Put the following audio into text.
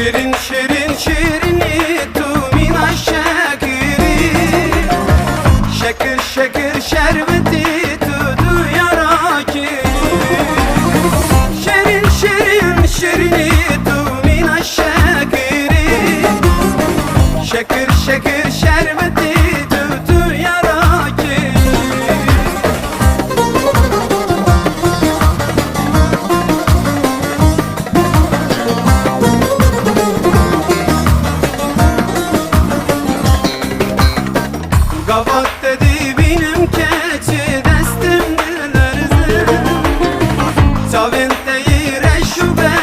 شیرین شیرین شیرینی تو مینا شکری شکر شکر شربتی تو duyara ki şirin şirin şirini tu mina şekeri şekir şekir şerbeti tu duyara ki Gavat dedi benim keçi destimdir erzim Tavinte yire şube